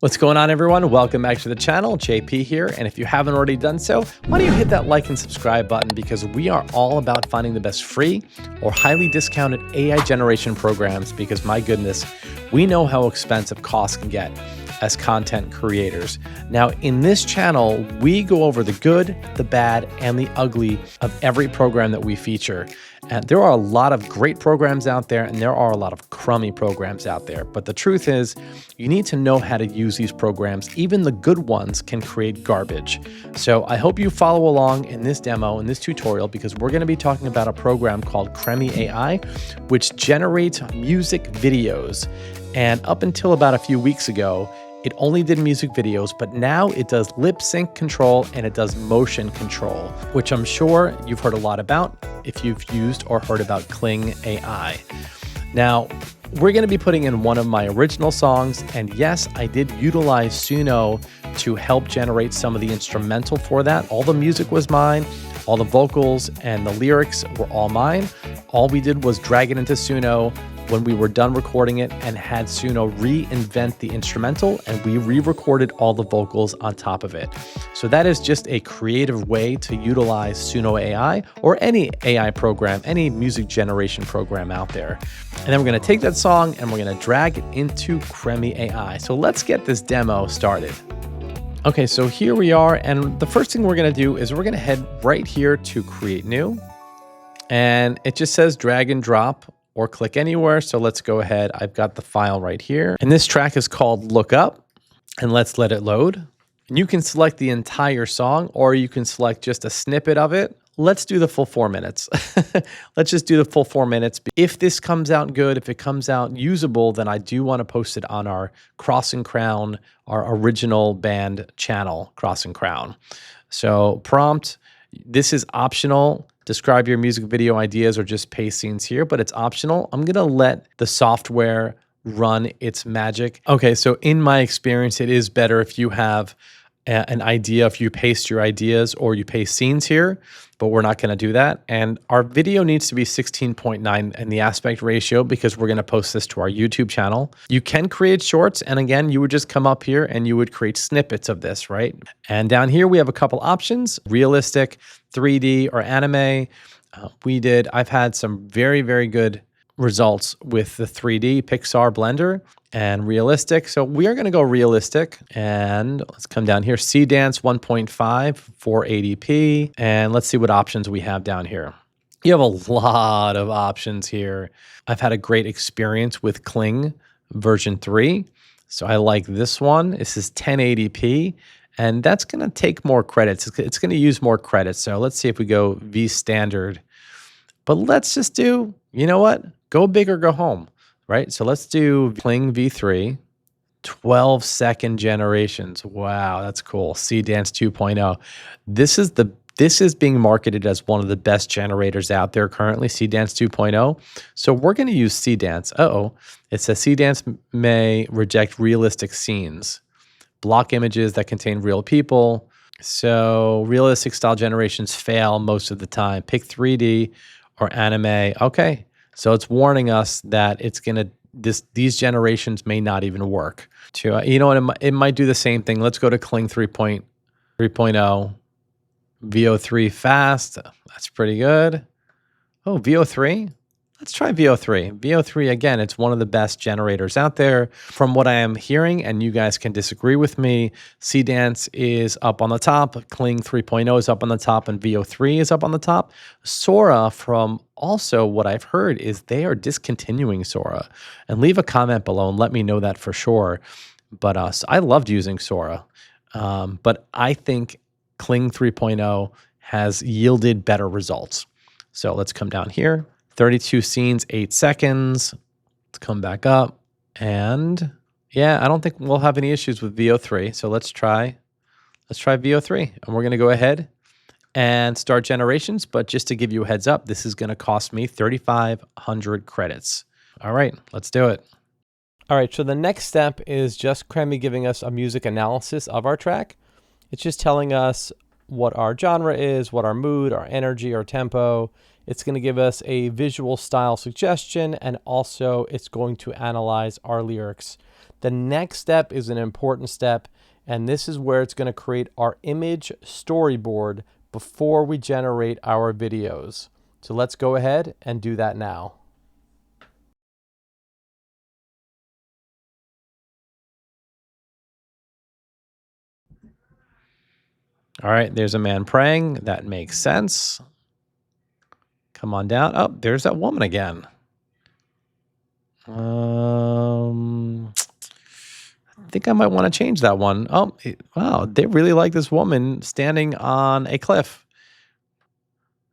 What's going on, everyone? Welcome back to the channel. JP here. And if you haven't already done so, why don't you hit that like and subscribe button, because we are all about finding the best free or highly discounted AI generation programs, because my goodness, we know how expensive costs can get as content creators. Now, in this channel, we go over the good, the bad, and the ugly of every program that we feature. And there are a lot of great programs out there, and there are a lot of crummy programs out there. But the truth is, you need to know how to use these programs. Even the good ones can create garbage. So I hope you follow along in this demo, in this tutorial, because we're going to be talking about a program called Cremi AI, which generates music videos. And up until about a few weeks ago, it only did music videos, but now it does lip sync control and it does motion control, which I'm sure you've heard a lot about if you've used or heard about Cremi AI. Now, we're going to be putting in one of my original songs, and yes, I did utilize Suno to help generate some of the instrumental for that. All the music was mine, all the vocals and the lyrics were all mine. All we did was drag it into Suno when we were done recording it and had Suno reinvent the instrumental, and we re-recorded all the vocals on top of it. So that is just a creative way to utilize Suno AI or any AI program, any music generation program out there. And then we're gonna take that song and we're gonna drag it into Cremi AI. So let's get this demo started. Okay, so here we are, and the first thing we're gonna do is we're gonna head right here to Create New, and it just says drag and drop or click anywhere. So let's go ahead. I've got the file right here. And this track is called Look Up, and let's let it load. And you can select the entire song, or you can select just a snippet of it. Let's do the full 4 minutes. Let's just do the full 4 minutes. If this comes out good, if it comes out usable, then I do want to post it on our Cross and Crown, our original band channel, Cross and Crown. So prompt, this is optional. Describe your music video ideas or just paste scenes here, but it's optional. I'm gonna let the software run its magic. Okay, so in my experience, it is better if you have an idea, if you paste your ideas or you paste scenes here, but we're not gonna do that. And our video needs to be 16:9 in the aspect ratio, because we're gonna post this to our YouTube channel. You can create shorts, and again, you would just come up here and you would create snippets of this, right? And down here, we have a couple options: realistic, 3D, or anime. I've had some very, very good results with the 3D Pixar Blender and realistic. So we are gonna go realistic, and let's come down here, C-Dance 1.5, 480p, and let's see what options we have down here. You have a lot of options here. I've had a great experience with Kling version 3. So I like this one. This is 1080p. And that's going to take more credits. It's going to use more credits. So let's see if we go V standard. But let's just do, you know what? Go big or go home, right? So let's do Kling V3, 12-second generations. Wow, that's cool. C-Dance 2.0. This is being marketed as one of the best generators out there currently, C-Dance 2.0. So we're going to use C-Dance. It says C-Dance may reject realistic scenes. Block images that contain real people. So realistic style generations fail most of the time. Pick 3D or anime. Okay, so it's warning us that it's gonna these generations may not even work. You know what? It might do the same thing. Let's go to Kling 3.0. VO3 fast. That's pretty good. Oh, VO3. Let's try VO3. VO3, again, it's one of the best generators out there. From what I am hearing, and you guys can disagree with me, C-Dance is up on the top, Kling 3.0 is up on the top, and VO3 is up on the top. Sora, from also what I've heard, is they are discontinuing Sora. And leave a comment below and let me know that for sure. But so I loved using Sora. But I think Kling 3.0 has yielded better results. So let's come down here. 32 scenes, 8 seconds. Let's come back up. And yeah, I don't think we'll have any issues with VO3. So let's try VO3. And we're going to go ahead and start generations. But just to give you a heads up, this is going to cost me 3,500 credits. All right, let's do it. All right, so the next step is just Cremi giving us a music analysis of our track. It's just telling us what our genre is, what our mood, our energy, our tempo. It's going to give us a visual style suggestion, and also it's going to analyze our lyrics. The next step is an important step, and this is where it's going to create our image storyboard before we generate our videos. So let's go ahead and do that now. All right, there's a man praying. That makes sense. Come on down. Oh, there's that woman again. I think I might want to change that one. Oh, wow, they really like this woman standing on a cliff.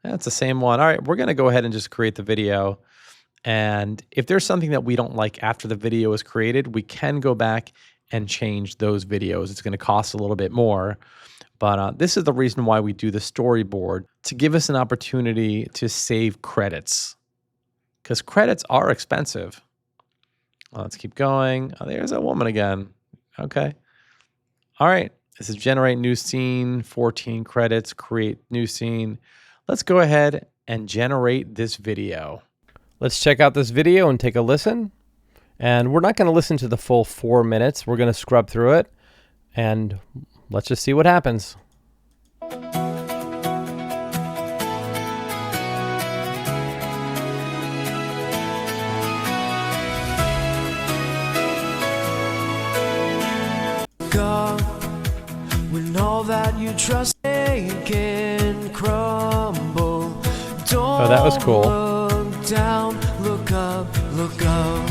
That's the same one. All right, we're going to go ahead and just create the video. And if there's something that we don't like after the video is created, we can go back and change those videos. It's going to cost a little bit more. But this is the reason why we do the storyboard, to give us an opportunity to save credits, because credits are expensive. Well, let's keep going. Oh, there's that woman again. Okay. All right. This is generate new scene, 14 credits, create new scene. Let's go ahead and generate this video. Let's check out this video and take a listen. And we're not going to listen to the full 4 minutes. We're going to scrub through it, and let's just see what happens. God, when all that you trust can crumble. Don't Oh, that was cool. Look down, look up, look up.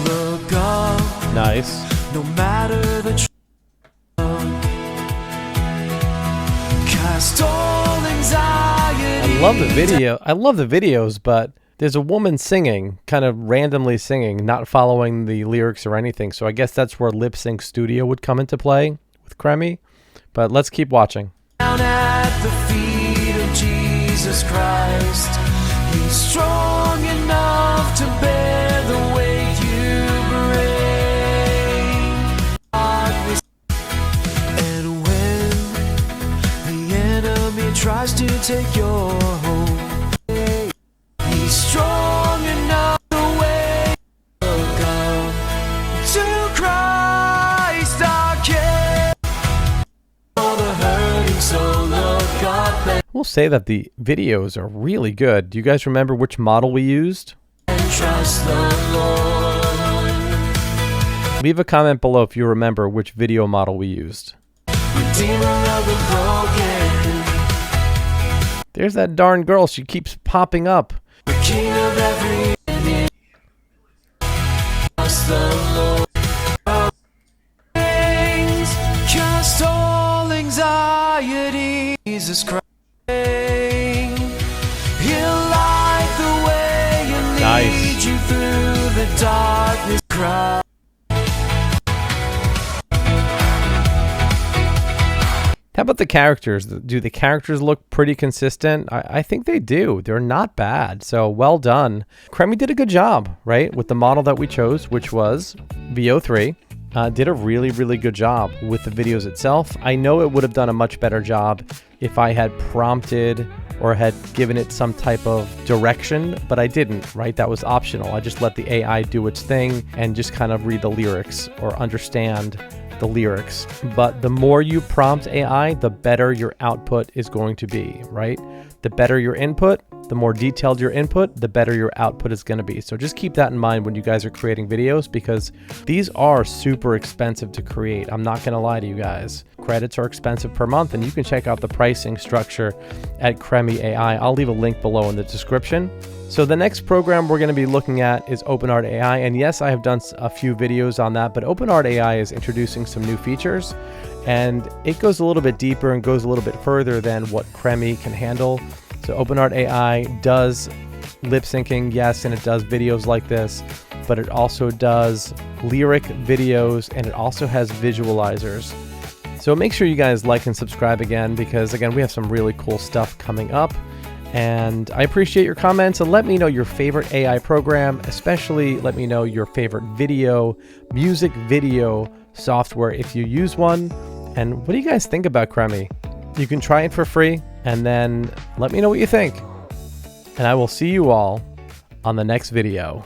Look up. Nice. No matter the cast all anxiety. I love the video. I love the videos, but there's a woman singing, kind of randomly singing, not following the lyrics or anything. So I guess that's where Lip Sync Studio would come into play with Cremi. But let's keep watching. Down at the feet of Jesus Christ, He's strong enough to bear the weight you bring. And when the enemy tries to take your home, He's strong enough to wait. Look up to Christ our King. For the hurting soul, look up and We'll say that the videos are really good. Do you guys remember which model we used? trust the Lord. Leave a comment below if you remember which video model we used. Redeemer of the broken, There's that darn girl. She keeps popping up. the King of every Indian. Trust the Lord. Cast all anxiety, Jesus Christ. He'll light the way and lead Nice. you through the darkness. Christ. How about the characters? Do the characters look pretty consistent? I think they do. They're not bad. So well done. Cremi did a good job, right? With the model that we chose, which was VO3. Did a really, really good job with the videos itself. I know it would have done a much better job if I had prompted or had given it some type of direction, but I didn't, right? That was optional. I just let the AI do its thing and just kind of read the lyrics or understand the lyrics. But the more you prompt AI, the better your output is going to be, right? The better your input, the more detailed your input, the better your output is going to be. So just keep that in mind when you guys are creating videos, because these are super expensive to create. I'm not going to lie to you guys. Credits are expensive per month, and you can check out the pricing structure at Cremi AI. I'll leave a link below in the description. So the next program we're going to be looking at is OpenArt AI. And yes, I have done a few videos on that, but OpenArt AI is introducing some new features, and it goes a little bit deeper and goes a little bit further than what Cremi can handle. So OpenArt AI does lip syncing, yes, and it does videos like this, but it also does lyric videos, and it also has visualizers. So make sure you guys like and subscribe again, because again, we have some really cool stuff coming up. And I appreciate your comments, and let me know your favorite AI program, especially let me know your favorite music video software if you use one. And what do you guys think about Cremi? You can try it for free, and then let me know what you think. And I will see you all on the next video.